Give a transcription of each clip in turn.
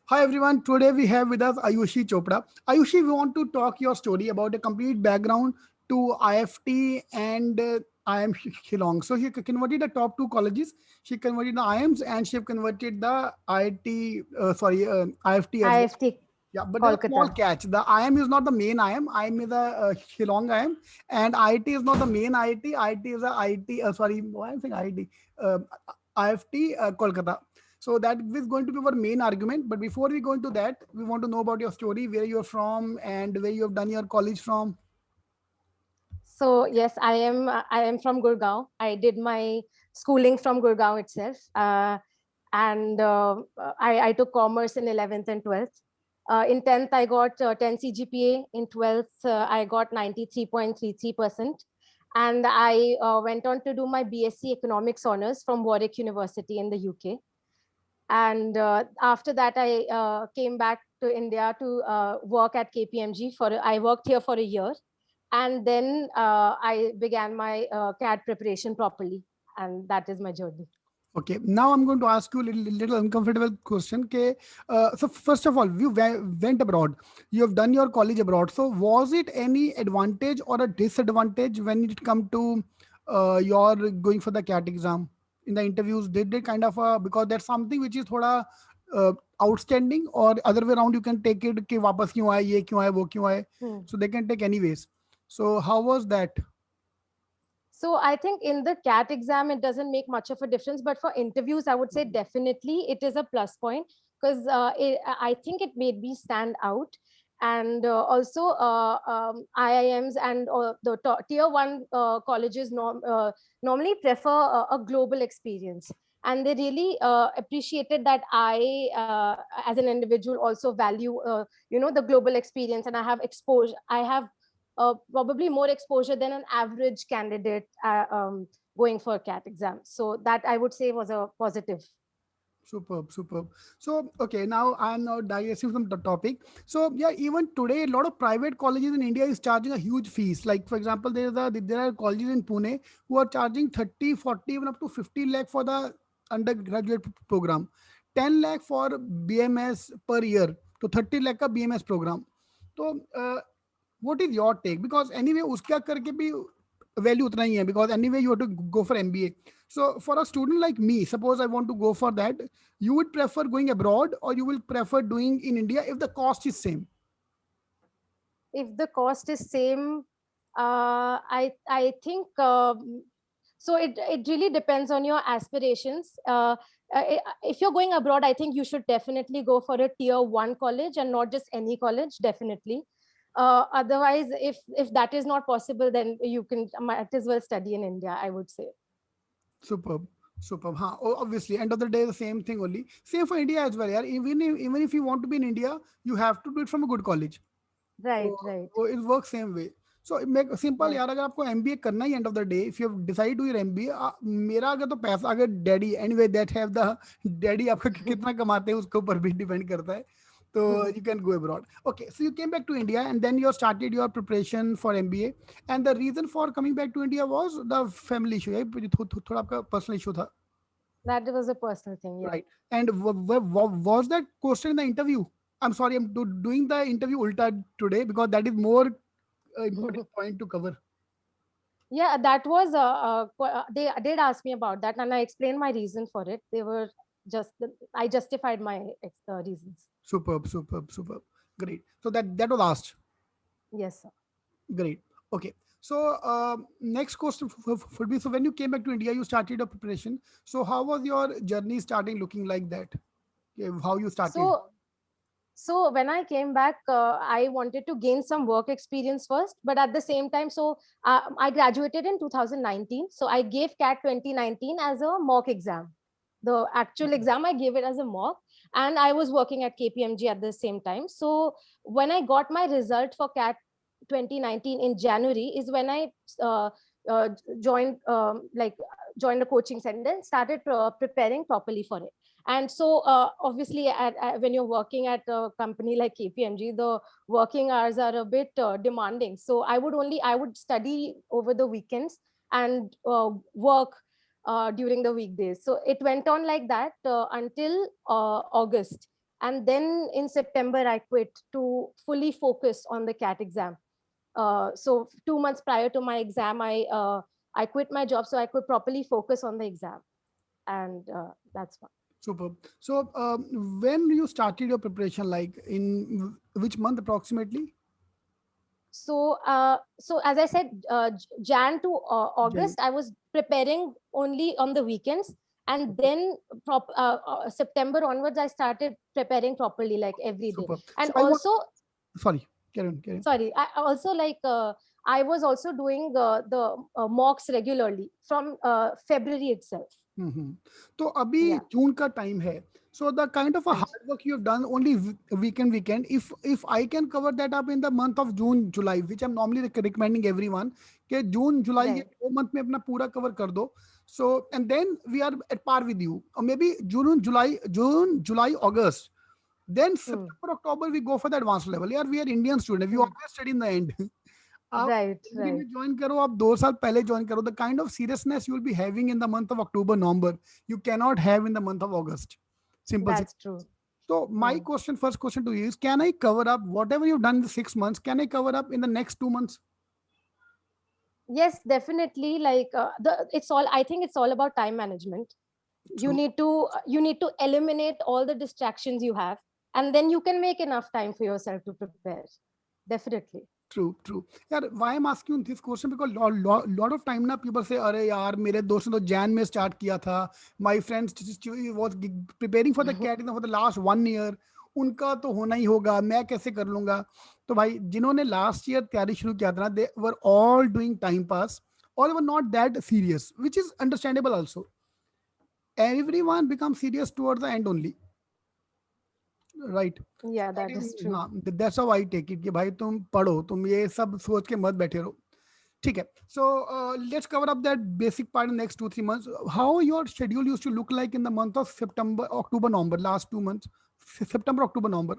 Hi everyone. Today we have with us Ayushi Chopra. Ayushi, we want to talk your story about a complete background to IFT and IIM Shillong. So she converted the top two colleges. She converted the IIMs and she have converted the IIT, IFT as well. IFT Yeah, but there's a small Kolkata. catch. The IIM is not the main IIM. IIM is a Shillong IIM, and IIT is not the main IIT. IIT is a IIT. Why I'm saying IIT? Uh, IFT Kolkata. So that is going to be our main argument. But before we go into that, we want to know about your story, where you're from, and where you have done your college from. So yes, I am from Gurgaon. I did my schooling from Gurgaon itself, and I took commerce in 11th and 12th. In 10th, I got 10 CGPA. In 12th, I got 93.33%, and I went on to do my BSc Economics honors from Warwick University in the UK. And after that, I came back to India to work at KPMG. I worked here for a year, and then I began my CAD preparation properly, and that is my journey. Okay, now I'm going to ask you a little uncomfortable question. Okay, so first of all, you went abroad. You have done your college abroad. So was it any advantage or a disadvantage when it come to your going for the CAT exam in the interviews? Did they kind of because that's something which is thoda outstanding, or other way around you can take it कि वापस क्यों आए, ये क्यों आए, वो क्यों आए. Hmm. So they can take anyways. So how was that? So I think in the CAT exam, it doesn't make much of a difference. But for interviews, I would say definitely it is a plus point because I think it made me stand out. And also IIMs and tier one colleges normally prefer a global experience. And they really appreciated that as an individual, also value, the global experience. And I have exposure. I have probably more exposure than an average candidate going for CAT exam. So that I would say was a positive. Superb, superb. So, okay, now I'm now digressing from the topic. So, yeah, even today, a lot of private colleges in India is charging a huge fees. Like, for example, there are colleges in Pune who are charging 30, 40, even up to 50 lakh for the undergraduate program, 10 lakh for BMS per year, to 30 lakh ka BMS program. So, what is your take? Because anyway, उसका करके भी value उतना ही है, because anyway you have to go for MBA. So for a student like me, suppose I want to go for that, you would prefer going abroad or you will prefer doing in India if the cost is same? If the cost is same, I think so. It really depends on your aspirations. If you're going abroad, I think you should definitely go for a tier one college and not just any college. Definitely. Otherwise, if that is not possible, then you can might as well study in India, I would say. Superb. Superb. Huh. Obviously, end of the day, the same thing only. Same for India as well. Yeah. Even if you want to be in India, you have to do it from a good college. Right, So right, वो it works same way. So make simple right. यार, अगर आपको MBA करना ही end of the day, if you have decided to your MBA, मेरा अगर तो पैसा अगर daddy anyway that have the daddy आपका कितना कमाते हैं उसके ऊपर भी डिपेंड करता है. तो you can go abroad. Okay, so you came back to India and then you started your preparation for MBA. And the reason for coming back to India was the family issue. है थोड़ा आपका personal issue था, That was a personal thing, yeah. right? And was that question in the interview? I'm sorry, I'm doing the interview ulta today because that is more important point to cover. Yeah, that was they did ask me about that, and I explained my reason for it. They were just I justified my reasons. Superb, superb, superb. Great. So that was asked. Yes, sir. Great. Okay. So next question would be: so when you came back to India, you started a preparation. So how was your journey starting looking like that? Okay, how you started? So when I came back, I wanted to gain some work experience first, but at the same time, I graduated in 2019. So I gave CAT 2019 as a mock exam. The actual exam I gave it as a mock, and I was working at KPMG at the same time. So when I got my result for CAT 2019 in January is when I uh, uh, joined joined a coaching center and started preparing properly for it. And so obviously when you're working at a company like KPMG, the working hours are a bit demanding. So I would study over the weekends and work during the weekdays. So it went on like that until August. And then in September I quit to fully focus on the CAT exam. So 2 months prior to my exam, I quit my job so I could properly focus on the exam. And that's one. Super. So when you started your preparation, like in which month approximately? So as I said, Jan to Jan. August I was preparing only on the weekends, and Okay. then September onwards I started preparing properly, like every day. Super. And So I want, also, sorry, carry on, carry on. sorry, I also like I was also doing the mocks regularly from February itself. हम्म। तो अभी Yeah. जून का time है, so the kind of a Right. hard work you have done only weekend, if I can cover that up in the month of June July, which I'm normally recommending everyone, कि जून जुलाई ये Right. 2 month में अपना पूरा cover कर दो, so and then we are at par with you, or maybe June July August, then Hmm. September October we go for the advanced level. यार we are Indian student, we Hmm. always study in the end. आप Right. जनवरी Right. में join करो, आप 2 साल पहले join करो, the kind of seriousness you will be having in the month of October November, you can not have in the month of August. Simple. That's true. So my Hmm. first question to you is, can I cover up whatever you've done in the 6 months? Can I cover up in the next 2 months? Yes, definitely. Like it's all. I think it's all about time management. True, You need to eliminate all the distractions you have, and then you can make enough time for yourself to prepare. Definitely. true, true. यार, why I'm asking you this question, because lot of time ना people say, अरे यार मेरे दोस्त ने तो जैन में start किया था, my friends was preparing for the CAT exam for the last 1 year, उनका तो होना ही होगा, मैं कैसे कर लूंगा? तो भाई जिन्होंने लास्ट ईयर तैयारी शुरू किया था ना, they were all doing time pass, or they were not that serious, which is understandable also. Everyone becomes serious towards the end only, right? Yeah, That that is, is true. हाँ, that's how I take it कि भाई तुम पढ़ो, तुम ये सब सोच के मत बैठे रहो. ठीक है. So let's cover up that basic part in the next 2-3 months. How your schedule used to look like in the month of September, October, November, last 2 months, September, October, November.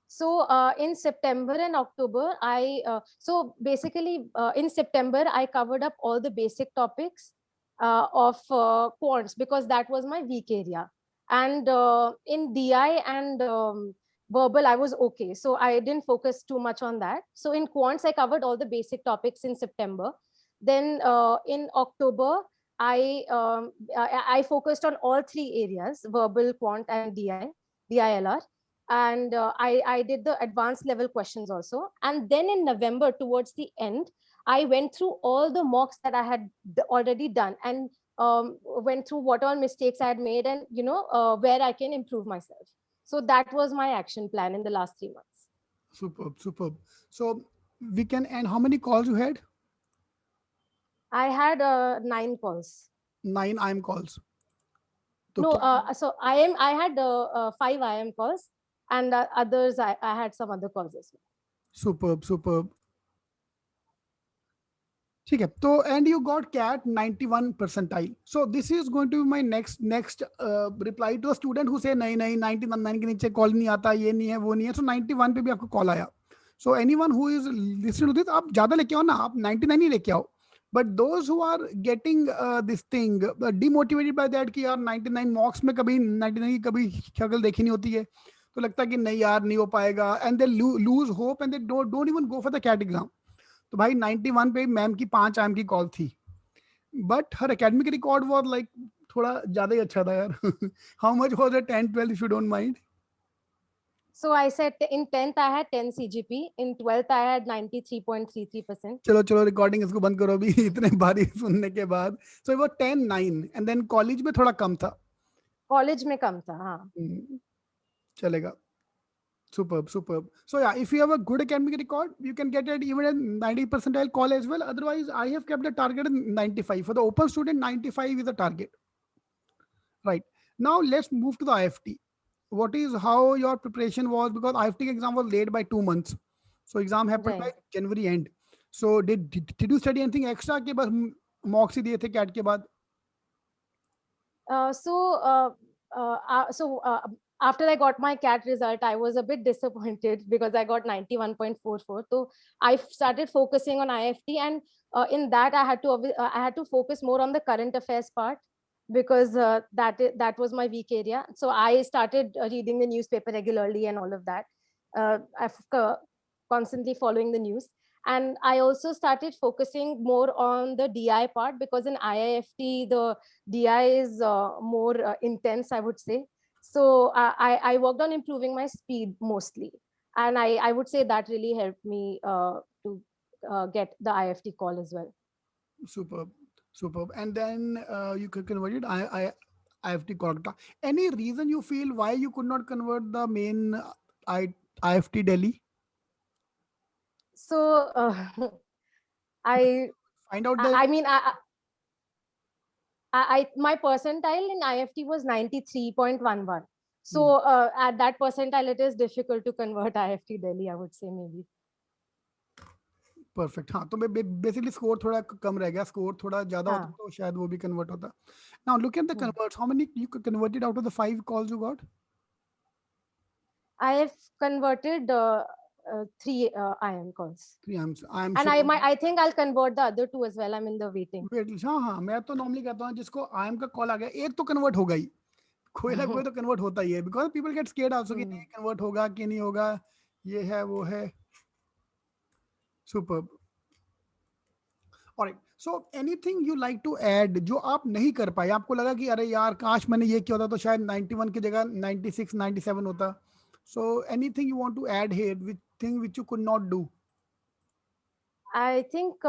So in September and October, so basically in September I covered up all the basic topics of quants, because that was my weak area. And in DI and verbal I was okay, so I didn't focus too much on that. So in quants I covered all the basic topics in September. Then in October I focused on all three areas: verbal, quant, and DILR. And I did the advanced level questions also. And then in November, towards the end, I went through all the mocks that I had already done, and went through what all mistakes I had made, and where I can improve myself. So that was my action plan in the last 3 months. Superb, superb. So we can end. How many calls you had? I had 9 calls. 9 IM calls. तो No, क्या, so I had 5 IM calls, and others I had some other calls as well. superb, superb. ठीक है. तो and you got CAT 91 percentile. So this is going to be my next reply to a student who say नहीं नहीं 99 के नीचे call नहीं आता, ये नहीं है, वो नहीं है. So 91 पे भी आपको कॉल आया. So anyone who is listening to this, आप ज्यादा लेके आओ ना, आप 99 ही लेके आओ. But those who are getting this thing demotivated by that कि यार 99 मॉक्स में कभी 99 की कभी शक्ल देखी नहीं होती है, तो लगता है कि नहीं यार नहीं हो पाएगा, and they lose hope and they don't even go for the CAT exam. तो भाई 91 पे मैम की 5 IM की कॉल थी, but her academic record was like थोड़ा ज्यादा ही अच्छा था यार. How much was it 10 12 if you don't mind? So I said in 10th I had 10 CGP, in 12th I had 93.33%. चलो चलो रिकॉर्डिंग इसको बंद करो अभी. इतने बारी सुनने के बाद. सो वो 10 9 एंड देन कॉलेज में थोड़ा कम था. कॉलेज में कम था, हाँ. चलेगा. Superb, superb. So yeah, if you have a good academic record, you can get it even at 90 percentile call as well. Otherwise, I have kept the target at 95. For the open student, 95 is the target. Right. Now let's move to the IFT. What is how your preparation was, because IFT exam was late by 2 months. So exam happened by Right. January end. So did you study anything extra के बस mocks ही दिए थे CAT के बाद? So after I got my CAT result, I was a bit disappointed because I got 91.44. So I started focusing on IFT, and in that I had to focus more on the current affairs part. because that was my weak area. So I started reading the newspaper regularly and all of that. I've constantly following the news, and I also started focusing more on the DI part, because in IIFT the DI is more intense, I would say. So I worked on improving my speed mostly, and I would say that really helped me to get the IFT call as well. Superb, superb. And then you could convert it. IFT Kolkata. Any reason you feel why you could not convert the main I, IFT Delhi? So I Find out the I mean my percentile in IFT was 93.11. Hmm, So at that percentile, it is difficult to convert IFT Delhi, I would say maybe. perfect. हाँ तो basically score थोड़ा कम रह गया, score थोड़ा ज्यादा होता हाँ. तो शायद वो भी कन्वर्ट होता. Now look at the Hmm. converts. How many you converted out of the 5 calls you got? I have converted 3 IM calls. 3. I'm And sure. I think I'll convert the other 2 as well. I'm in the waiting. Wait हाँ हाँ, मैं तो normally कहता हूँ जिसको I am का call आ गया एक तो कन्वर्ट होगा ही, कोई ना कोई तो कन्वर्ट होता ही है, because people get scared also कि Hmm. नहीं कन्वर्ट होगा कि नहीं होगा, ये है वो है. Superb. Alright, so anything you like to add जो आप नहीं कर पाए, आपको लगा कि अरे यार काश मैंने ये किया होता तो शायद 91 की जगह 96 97 होता. So anything you want to add here which thing which you could not do? I think,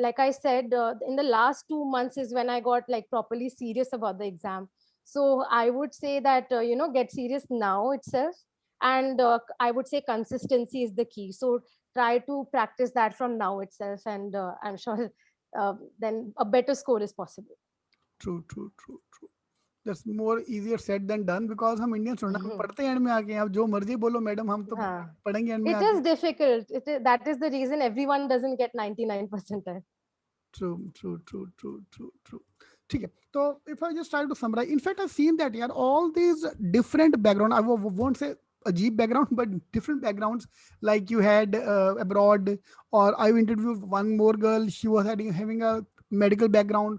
like I said, in the last 2 months is when I got like properly serious about the exam. So I would say that, get serious now itself. And I would say consistency is the key. So try to practice that from now itself. And I'm sure then a better score is possible. True true true true. That's more easier said than done, because हम Indians थोड़ा ना, हम पढ़ते हैं and में आके, आप जो मर्जी बोलो मैडम हम तो Huh. पढ़ेंगे एंड में It आके. is difficult. That is the reason everyone doesn't get 99 percentile. True true true true true true. ठीक है, तो if I just try to summarise, in fact I seen that यार all these different background, I won't say अजीब background but different backgrounds, like you had abroad, or I interviewed one more girl, she was having a medical background.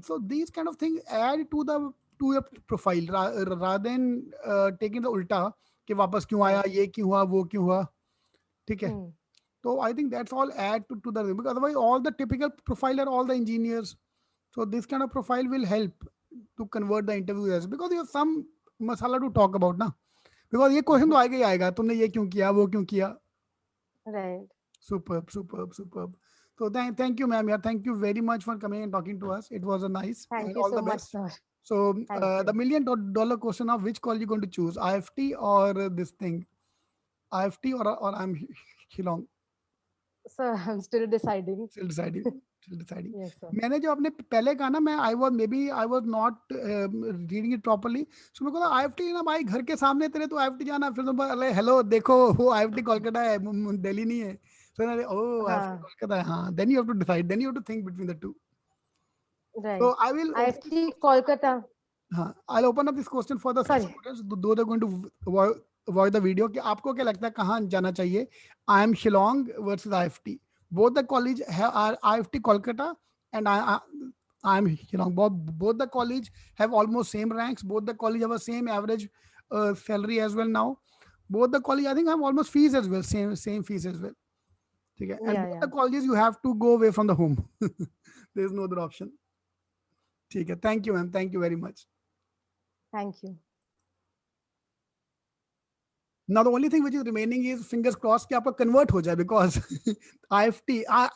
So these kind of things add to your profile rather than taking the ulta कि वापस क्यों आया, Right. ये क्यों हुआ, वो क्यों हुआ. ठीक है, Hmm. so I think that's all add to the, because otherwise all the typical profile are all the engineers. So this kind of profile will help to convert the interviewers, because you have some masala to talk about ना. Because ये question तो आएगा ही आएगा, तुमने ये क्यों किया, वो क्यों किया. Right. Superb, superb, superb. So thank you, ma'am. Yeah, thank you very much for coming and talking to us. It was a nice, Thank and you all so the much, best. sir. So Thank the you. $1 million question of which call you going to choose, IFT or this thing, IFT or I'm Shillong. So I'm still deciding. Still deciding. Still deciding. Yes, sir. मैंने जो अपने पहले कहा ना, मैं I was not reading it properly, so मेरे को IFT ना भाई घर के सामने तेरे, तो IFT जाना, फिर तो अरे हेलो देखो वो IFT कोलकाता है, दिल्ली नहीं है. सो ओह IFT हाँ. कोलकाता है, हाँ, then you have to decide, then you have to think between the two. Right. So I will open this IFT question. Kolkata. हाँ, I'll open up this question for the Sorry. students. Those are going to watch the video. कि आपको क्या लगता है कहाँ जाना चाहिए? I am Shillong versus IFT. Both the college are IFT Kolkata and I am Shillong. Both the college have almost same ranks. Both the college have a same average salary as well now. Both the college I think have almost fees as well, same fees as well. ठीक है? And Yeah, both yeah. the colleges you have to go away from the home. There is no other option. ठीक है, thank you, ma'am. Thank you very much. Thank you. Now the only thing which is remaining is fingers crossed कि आपका convert हो जाए, because IFT, I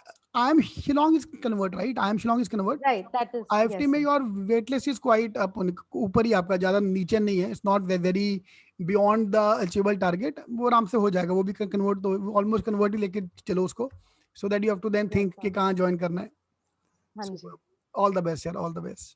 am Shillong is convert, right? I am Shillong is convert. Right. That is, IFT yes, में sir. your waitlist is quite up, ऊपर ही आपका, ज़्यादा नीचे नहीं है. It's not very beyond the achievable target. वो आराम से हो जाएगा, वो भी convert, तो almost convert ही लेके चलो उसको, so that you have to then Yes, think कि sir. कहाँ join करना है. हाँ जी. Superb. All the best, यार. All the best.